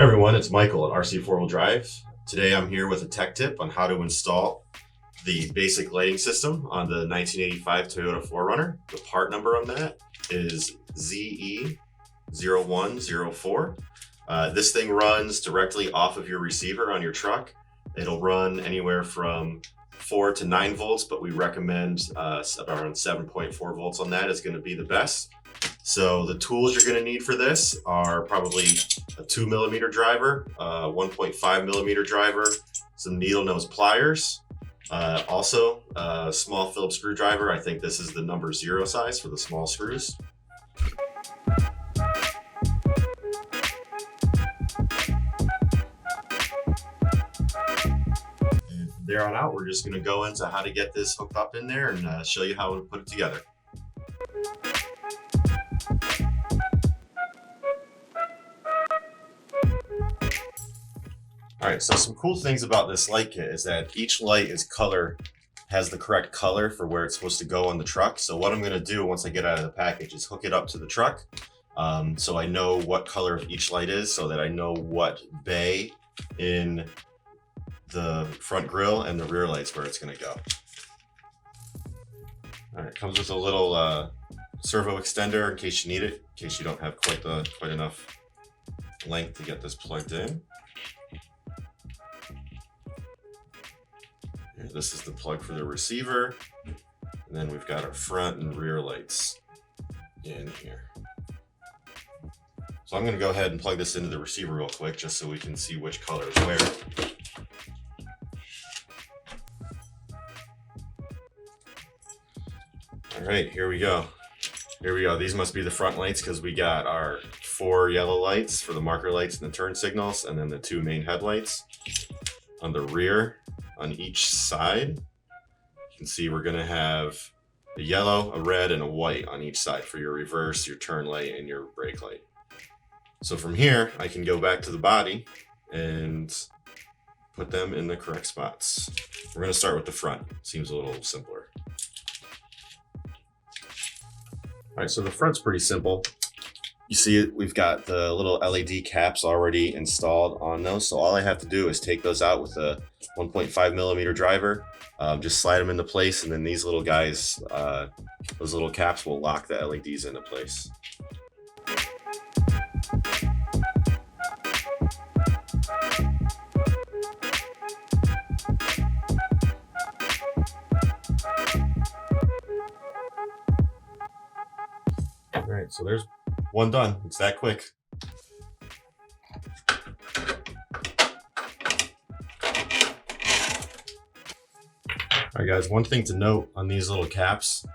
everyone, it's Michael at RC4WD Drive. Today I'm here with a tech tip on how to install the basic lighting system on the 1985 Toyota 4Runner. The part number on that is ZE0104. This thing runs directly off of your receiver on your truck. It'll run anywhere from 4 to 9 volts, but we recommend around 7.4 volts on that is going to be the best. So the tools you're going to need for this are probably a 2mm driver, 1.5mm driver, some needle nose pliers, also a small Phillips screwdriver. I think this is the number 0 size for the small screws. And from there on out, we're just going to go into how to get this hooked up in there and show you how to put it together. All right, so some cool things about this light kit is that each light has the correct color for where it's supposed to go on the truck. So what I'm gonna do once I get out of the package is hook it up to the truck. So I know what color each light is so that I know what bay in the front grille and the rear lights where it's gonna go. All right, it comes with a little servo extender in case you need it, in case you don't have quite enough length to get this plugged in. This is the plug for the receiver, and then we've got our front and rear lights in here. So I'm going to go ahead and plug this into the receiver real quick just so we can see which color is where. All right, here we go. These must be the front lights because we got our 4 yellow lights for the marker lights and the turn signals, and then the 2 main headlights. On the rear, on each side, you can see we're going to have a yellow, a red, and a white on each side for your reverse, your turn light, and your brake light. So from here, I can go back to the body and put them in the correct spots. We're going to start with the front. Seems a little simpler. All right, so the front's pretty simple. You see it, we've got the little LED caps already installed on those. So all I have to do is take those out with a 1.5mm driver, just slide them into place, and then these little guys, those little caps will lock the LEDs into place. All right, so there's one done. It's that quick. All right, guys, one thing to note on these little caps,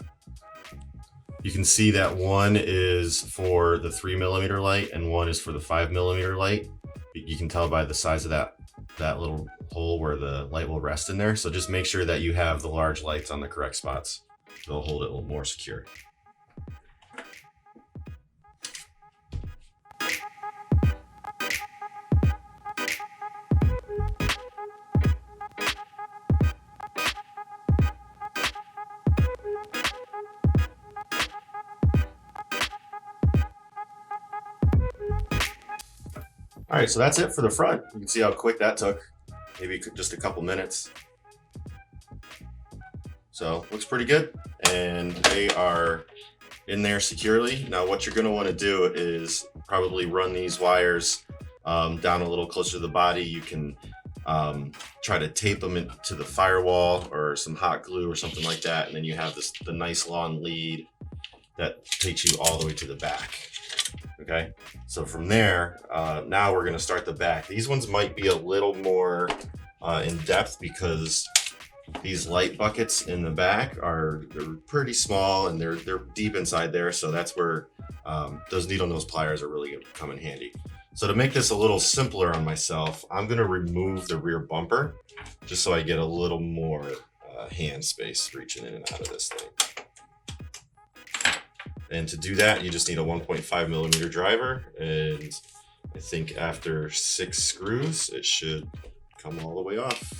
you can see that one is for the 3mm light and one is for the 5mm light. You can tell by the size of that little hole where the light will rest in there. So just make sure that you have the large lights on the correct spots. They'll hold it a little more secure. All right, so that's it for the front. You can see how quick that took, maybe just a couple minutes. So looks pretty good, and they are in there securely. Now what you're gonna wanna do is probably run these wires down a little closer to the body. You can try to tape them into the firewall or some hot glue or something like that, and then you have the nice long lead that takes you all the way to the back. Okay, so from there, now we're going to start the back. These ones might be a little more in depth because these light buckets in the back they're pretty small and they're deep inside there. So that's where those needle nose pliers are really going to come in handy. So to make this a little simpler on myself, I'm going to remove the rear bumper just so I get a little more hand space reaching in and out of this thing. And to do that, you just need a 1.5mm driver, and I think after 6 screws, it should come all the way off.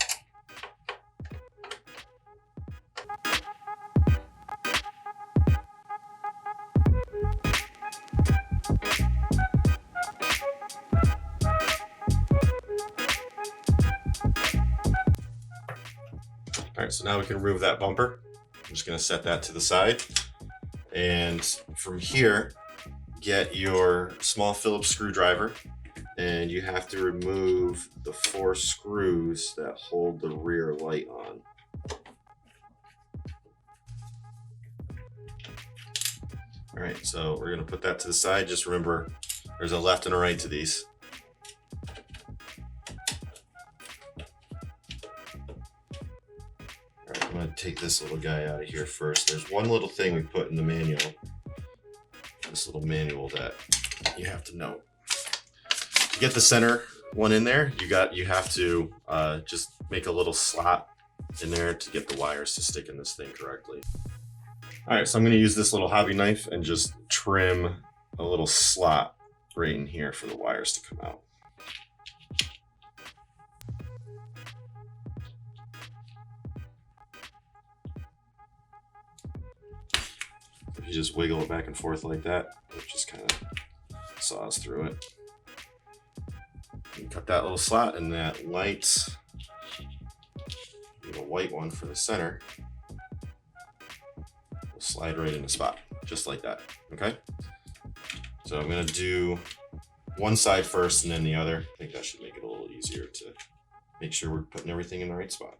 All right, so now we can remove that bumper. I'm just gonna set that to the side. And from here, get your small Phillips screwdriver, and you have to remove the 4 screws that hold the rear light on. All right, so we're gonna put that to the side. Just remember, there's a left and a right to these. All right, I'm gonna take this little guy out of here first. There's one little thing we put in the manual, this little manual that you have to know. To get the center one in there, you have to just make a little slot in there to get the wires to stick in this thing correctly. All right, so I'm going to use this little hobby knife and just trim a little slot right in here for the wires to come out. If you just wiggle it back and forth like that, it just kind of saws through it. You cut that little slot, and that light, the white one for the center, will slide right in the spot, just like that. Okay. So I'm gonna do one side first and then the other. I think that should make it a little easier to make sure we're putting everything in the right spot.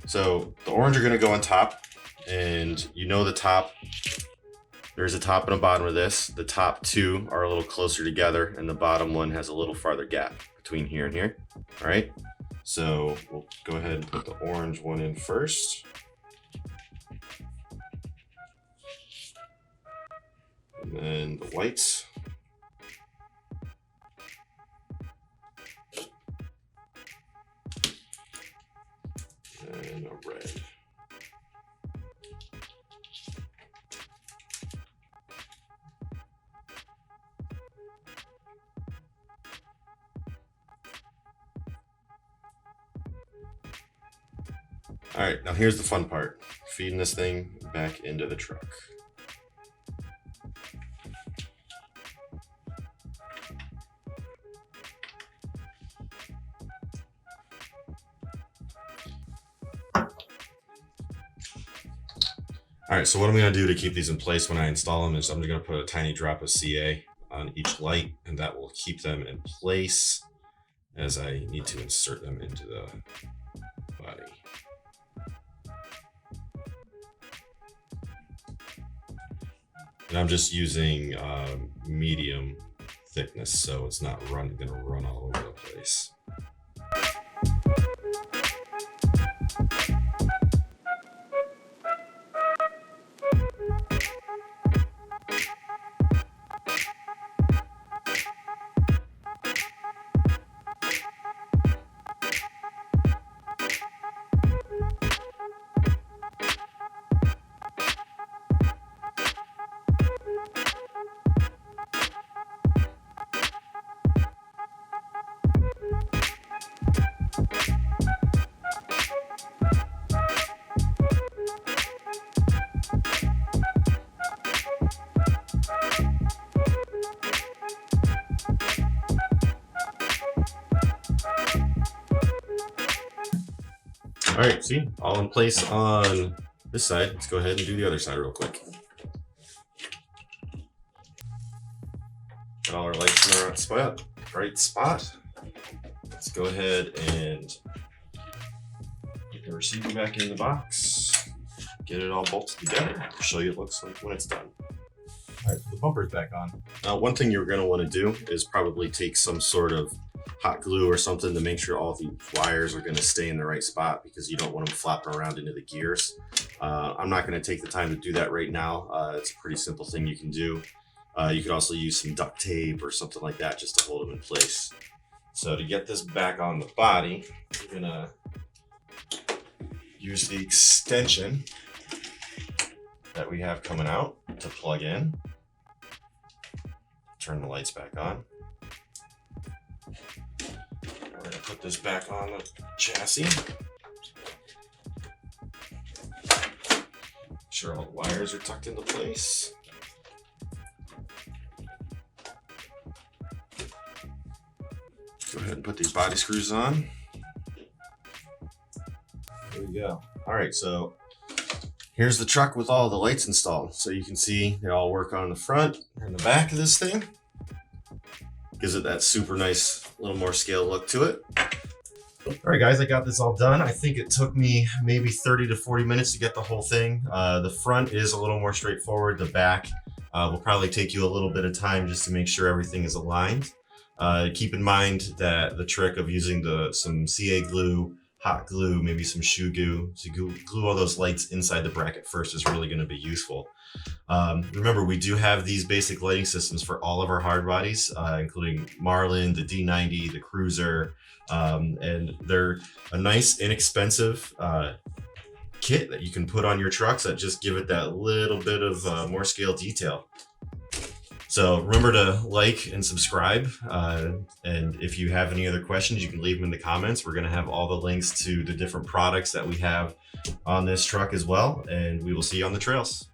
So the orange are gonna go on top, and you know the top, there's a top and a bottom of this. The top 2 are a little closer together, and the bottom one has a little farther gap between here and here. All right, so we'll go ahead and put the orange one in first. And then the whites. And a red. All right, now here's the fun part. Feeding this thing back into the truck. All right, so what I'm gonna do to keep these in place when I install them is I'm gonna put a tiny drop of CA on each light, and that will keep them in place as I need to insert them into the body. And I'm just using medium thickness, so it's not gonna run all over the place. All right, see, all in place on this side. Let's go ahead and do the other side real quick. Got all our lights in the right spot. Let's go ahead and get the receiver back in the box. Get it all bolted together. I'll show you what it looks like when it's done. All right, the bumper's back on. Now, one thing you're gonna wanna do is probably take some sort of hot glue or something to make sure all the wires are going to stay in the right spot, because you don't want them flopping around into the gears. I'm not going to take the time to do that right now. It's a pretty simple thing you can do. You could also use some duct tape or something like that just to hold them in place. So to get this back on the body, we're going to use the extension that we have coming out to plug in. Turn the lights back on. We're going to put this back on the chassis. Make sure all the wires are tucked into place. Go ahead and put these body screws on. There we go. All right, so here's the truck with all the lights installed. So you can see they all work on the front and the back of this thing. Gives it that super nice, little more scale look to it. All right, guys, I got this all done. I think it took me maybe 30 to 40 minutes to get the whole thing. The front is a little more straightforward. The back will probably take you a little bit of time just to make sure everything is aligned. Keep in mind that the trick of using some CA glue, hot glue, maybe some shoe glue to glue all those lights inside the bracket first is really going to be useful. Remember, we do have these basic lighting systems for all of our hard bodies, including Marlin, the D90, the Cruiser, and they're a nice, inexpensive kit that you can put on your trucks that just give it that little bit of more scale detail. So remember to like and subscribe. And if you have any other questions, you can leave them in the comments. We're going to have all the links to the different products that we have on this truck as well. And we will see you on the trails.